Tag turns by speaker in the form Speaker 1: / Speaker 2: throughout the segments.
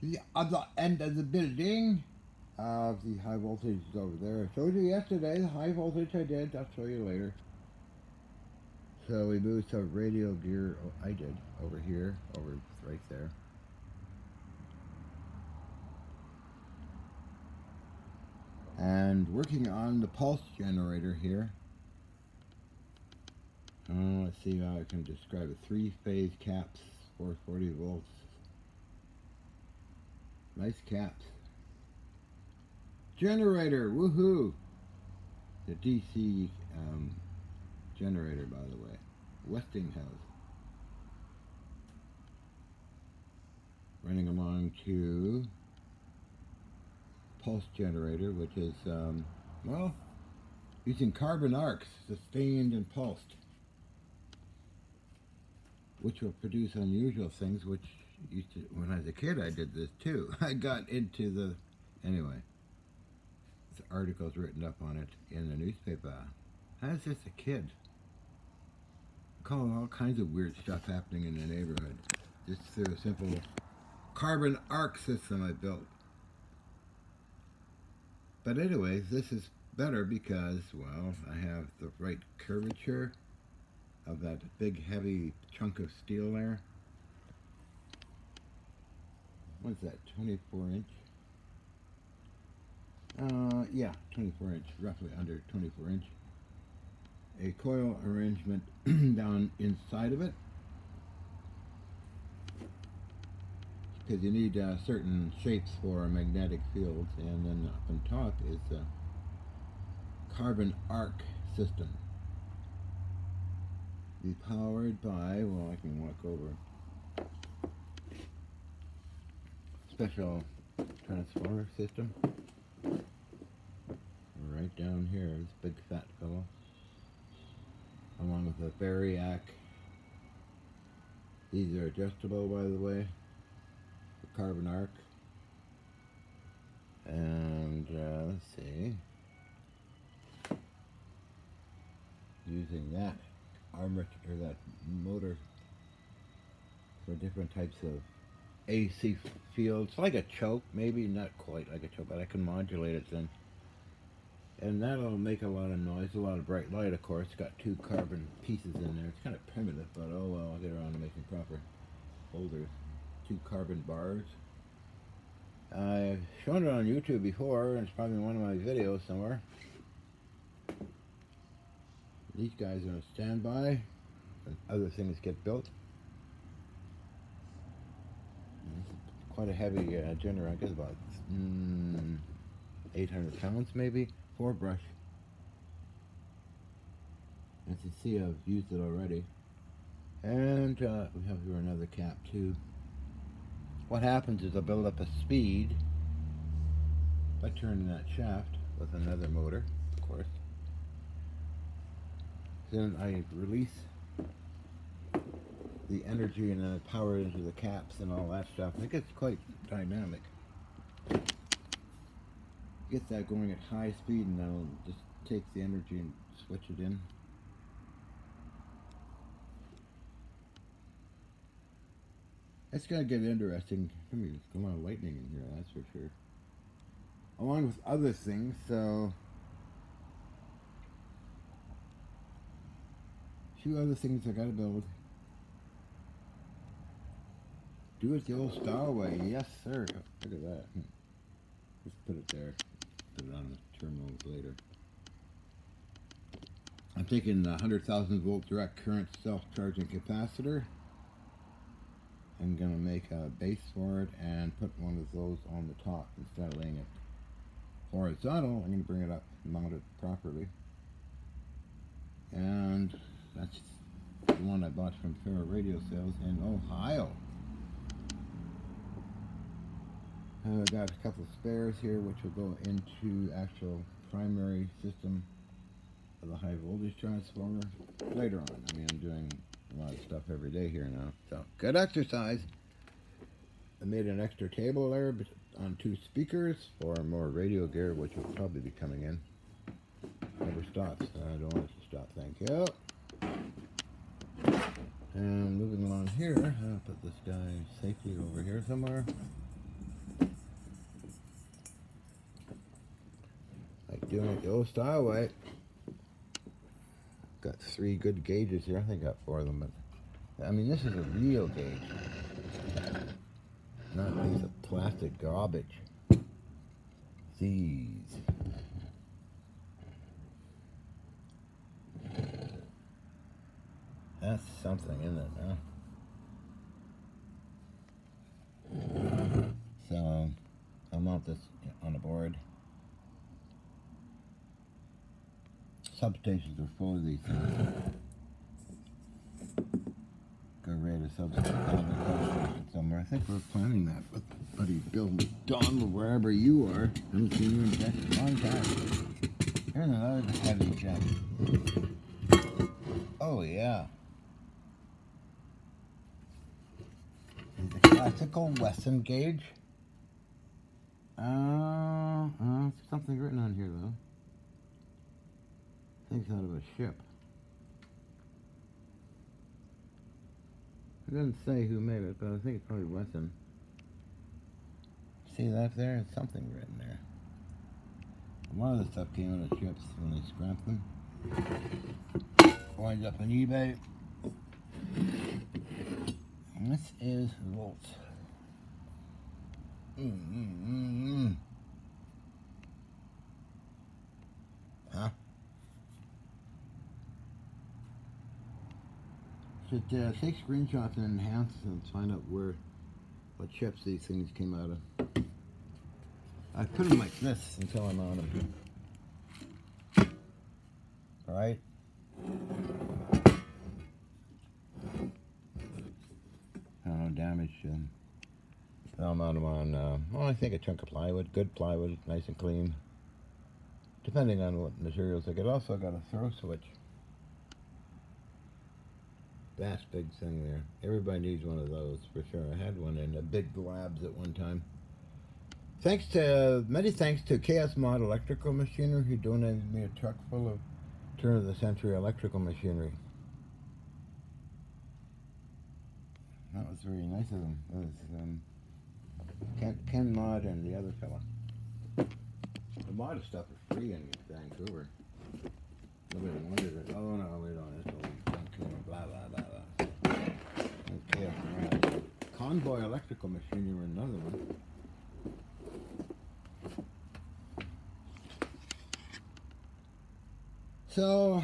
Speaker 1: The other end of the building of the high voltage is over there. I showed you yesterday the high voltage I did. I'll show you later. So we moved some radio gear. Oh, I did over here, over right there. And working on the pulse generator here. Let's see how I can describe it. 3-phase caps, 440 volts. Nice caps. Generator, woohoo! The DC generator, by the way. Westinghouse. Running along to pulse generator, which is, well, using carbon arcs, sustained and pulsed, which will produce unusual things, which used to, when I was a kid, I did this too. I got into the, anyway, this article's written up on it in the newspaper. I was just a kid. Calling all kinds of weird stuff happening in the neighborhood. Just through a simple carbon arc system I built. But anyways, this is better because, well, I have the right curvature of that big heavy chunk of steel there. What's that, 24 inch? Yeah, 24 inch, roughly under 24 inch. A coil arrangement down inside of it, because you need certain shapes for magnetic fields, and then up on top is a carbon arc system. Be powered by, well, I can walk over, special transformer system. Right down here, this big fat fellow, along with a variac. These are adjustable, by the way, the carbon arc. And let's see, using that armature, or that motor, for different types of AC fields, like a choke, maybe not quite like a choke, but I can modulate it then. And that'll make a lot of noise, a lot of bright light, of course. It's got 2 carbon pieces in there. It's kind of primitive, but oh well, I'll get around to making proper holders. 2 carbon bars. I've shown it on YouTube before, and it's probably in one of my videos somewhere. These guys are on standby, and other things get built. It's quite a heavy generator, I guess about 800 pounds maybe. 4-brush. As you see, I've used it already. And we have here another cap too. What happens is I build up a speed by turning that shaft with another motor, of course. Then I release the energy and then I power it into the caps and all that stuff. It gets quite dynamic. Get that going at high speed, and that'll just take the energy and switch it in. It's gonna get interesting. There's a lot of lightning in here, that's for sure. Along with other things, so a few other things I gotta build. Do it the old style way, yes sir. Look at that. Just put it there. Put it on the terminals later. I'm taking the 100,000 volt direct current self-charging capacitor. I'm going to make a base for it and put one of those on the top instead of laying it horizontal. I'm going to bring it up and mount it properly. And that's the one I bought from Fair Radio Sales in Ohio. I've got a couple of spares here which will go into actual primary system of the high voltage transformer later on. I mean, I'm doing a lot of stuff every day here now, so good exercise. I made an extra table there on 2 speakers for more radio gear, which will probably be coming in. Never stops. I don't want it to stop, thank you. And moving along here, I'll put this guy safely over here somewhere. Go Styleway. Got 3 good gauges here. I think I got 4 of them, but I mean, this is a real gauge, not a piece of plastic garbage. These. That's something, isn't it? Huh? So I'll mount this on the board. Substations are full of these things. Go rate a substation somewhere. I think we're planning that with buddy Bill McDonald, wherever you are. I haven't seen you in Texas a long time. Here's another heavy check. Oh yeah. The classical Wesson gauge. Something written on here though. I think it's out of a ship. It doesn't say who made it, but I think it's probably Wesson. See that there? There's something written there. A lot of the stuff came out of ships when they scrapped them. Winds up on eBay. And this is volts. Huh? Should take screenshots and enhance and find out what chips these things came out of. I put them like this until I'm on them. Alright? No damage. I'll mount them on, well, I think a chunk of plywood. Good plywood, nice and clean. Depending on what materials I get. Also got a throw switch. That's big thing there. Everybody needs one of those for sure. I had one in the big labs at one time. Many thanks to KS Mod Electrical Machinery, who donated me a truck full of turn of the century electrical machinery. That was very nice of them. That was Ken Mod and the other fella. The mod stuff is free in Vancouver. Nobody wanted it. Oh no, we don't. It's all blah blah blah blah. Okay, Convoy Electrical Machinery were another one. So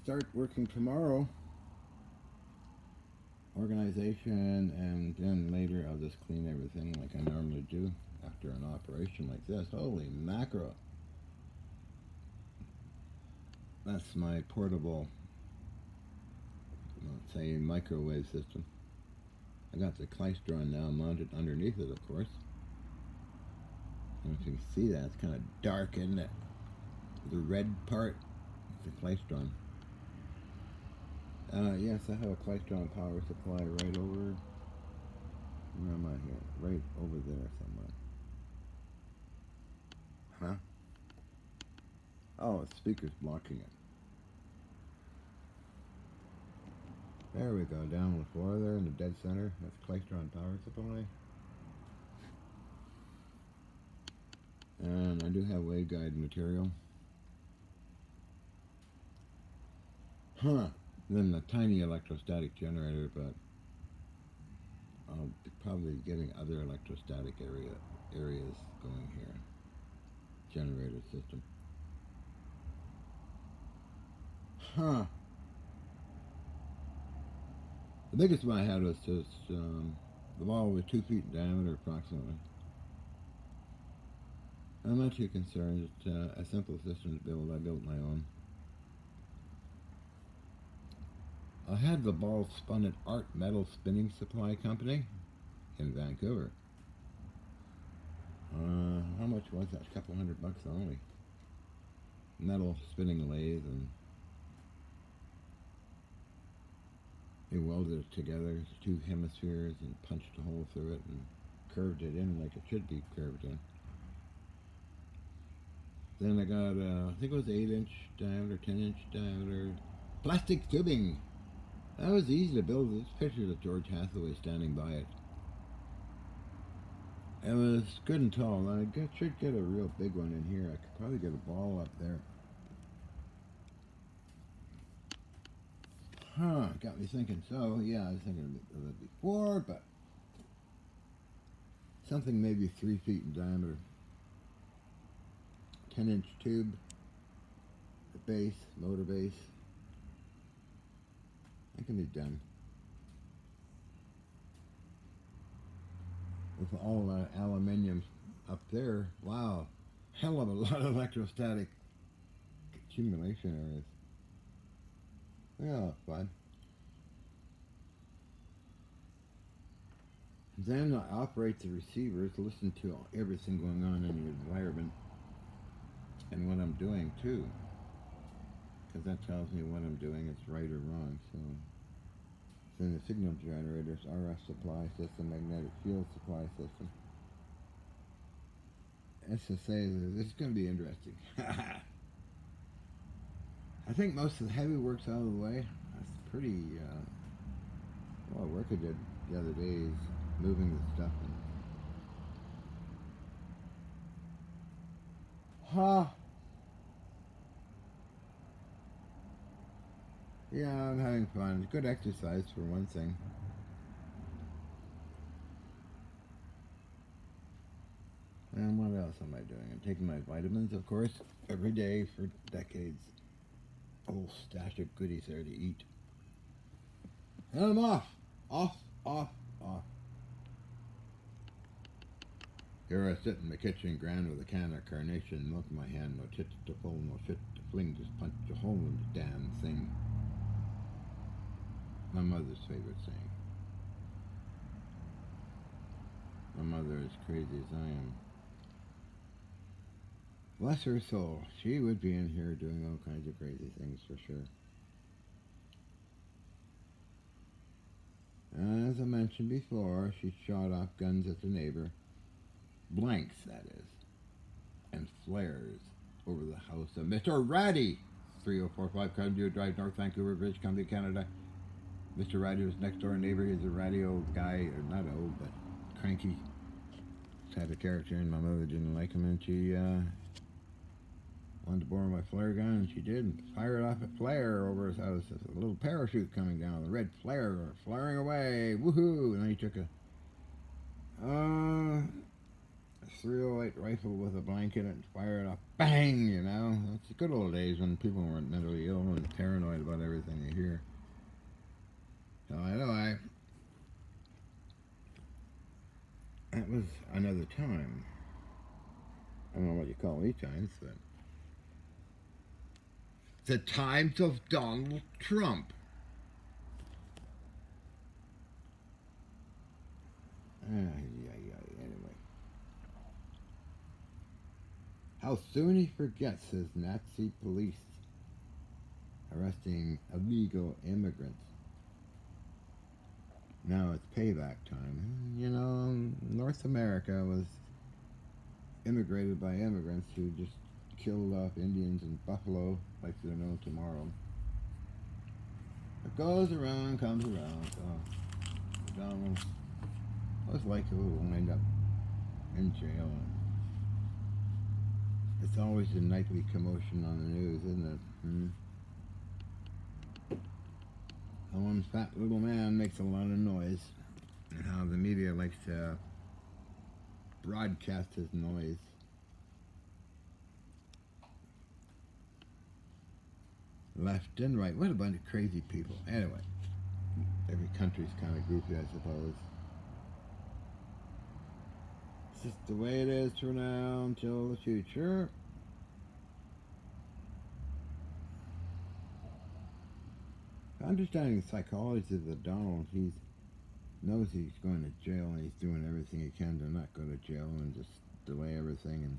Speaker 1: start working tomorrow. Organization, and then later I'll just clean everything like I normally do after an operation like this. Holy mackerel. That's my portable, let's say, microwave system. I got the Klystron now mounted underneath it, of course. I don't know if you can see that. It's kind of dark, isn't it? The red part is the Klystron. Yes, I have a Klystron power supply right over. Where am I here? Right over there somewhere. Huh? Oh, the speaker's blocking it. There we go, down on the floor there in the dead center. That's Klystron power supply. And I do have waveguide material. Then the tiny electrostatic generator, but I'll be probably getting other electrostatic areas going here. Generator system. The biggest one I had was just the ball was 2 feet in diameter approximately. I'm not too concerned. It's a simple system to build. I built my own. I had the ball spun at Art Metal Spinning Supply Company in Vancouver. How much was that? A couple $100 only. Metal spinning lathe, and they welded it together, 2 hemispheres, and punched a hole through it and curved it in like it should be curved in. Then I got, I think it was 8-inch diameter, 10-inch diameter plastic tubing. That was easy to build. This picture of George Hathaway standing by it. It was good and tall. I should get a real big one in here. I could probably get a ball up there. Huh, got me thinking. So, yeah, I was thinking of it before, but something maybe 3 feet in diameter, 10-inch tube, the base, motor base. That can be done with all that aluminium up there. Wow, hell of a lot of electrostatic accumulation areas. Yeah, fun. Then I operate the receivers, listen to everything going on in the environment and what I'm doing too, because that tells me what I'm doing is right or wrong. So then the signal generators, RF supply system, magnetic field supply system. SSA, this is going to be interesting. I think most of the heavy work's out of the way. That's pretty, well, work I did the other day is moving the stuff. Huh. Yeah, I'm having fun. Good exercise for one thing. And what else am I doing? I'm taking my vitamins, of course, every day for decades. Whole stash of goodies there to eat. And I'm off. Off, off, off. Here I sit in the kitchen grand with a can of carnation milk in my hand, no tits to pull, no shit to fling, just punch a hole in the damn thing. My mother's favorite saying. My mother is crazy as I am. Bless her soul. She would be in here doing all kinds of crazy things for sure. As I mentioned before, she shot off guns at the neighbor. Blanks, that is. And flares over the house of Mr. Ratty. 3045 Columbia Drive, North Vancouver, British Columbia, Canada. Mr. Ratty was next door neighbor. He's a ratty old guy, or not old, but cranky type of character, and my mother didn't like him, and she wanted to borrow my flare gun, and she did, and fired off a flare over his house. There's a little parachute coming down, the red flare, flaring away, woohoo! And then he took a 308 rifle with a blanket and fired off, bang, you know. It's the good old days when people weren't mentally ill and paranoid about everything they hear. So anyway, that was another time. I don't know what you call these times, but the times of Donald Trump. Anyway. How soon he forgets his Nazi police arresting illegal immigrants. Now it's payback time. You know, North America was immigrated by immigrants who just killed off Indians in Buffalo like they're no tomorrow. What goes around comes around. So Donald most likely will wind up in jail. It's always a nightly commotion on the news, isn't it? How one fat little man makes a lot of noise, and how the media likes to broadcast his noise. Left and right. What a bunch of crazy people. Anyway, every country's kind of goofy, I suppose. It's just the way it is for now until the future. Understanding the psychology of the Donald, he knows he's going to jail and he's doing everything he can to not go to jail and just delay everything and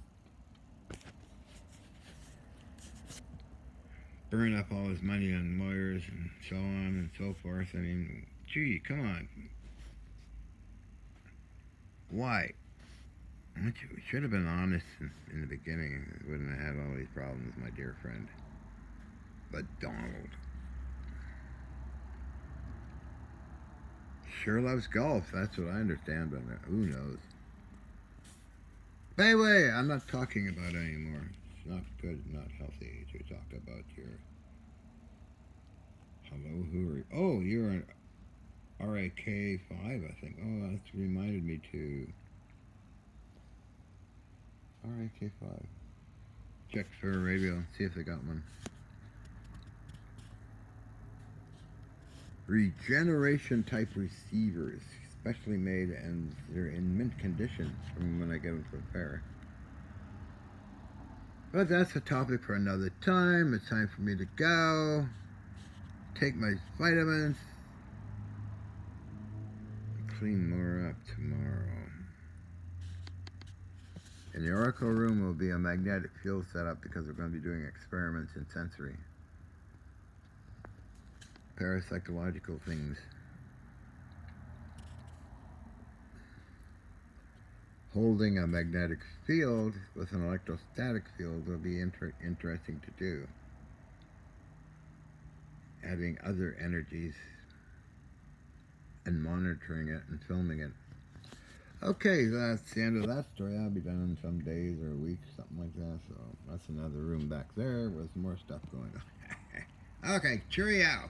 Speaker 1: burn up all his money on lawyers and so on and so forth. I mean, gee, come on. Why? We should have been honest in the beginning. We wouldn't have had all these problems, my dear friend. But Donald sure loves golf. That's what I understand, but who knows? By the way, I'm not talking about it anymore. It's not good, not healthy to talk about your Hello, who are you? Oh, you're an RAK5, I think. Oh, that's reminded me to RAK5. Check for radio, see if they got one. Regeneration type receivers, specially made, and they're in mint condition from when I get them for repair. But that's a topic for another time. It's time for me to go. Take my vitamins. Clean more up tomorrow. In the Oracle room will be a magnetic field setup because we're going to be doing experiments in sensory. Parapsychological things. Holding a magnetic field with an electrostatic field will be interesting to do. Adding other energies and monitoring it and filming it. Okay, that's the end of that story. I'll be done in some days or weeks, something like that. So that's another room back there with more stuff going on. Okay, cheerio.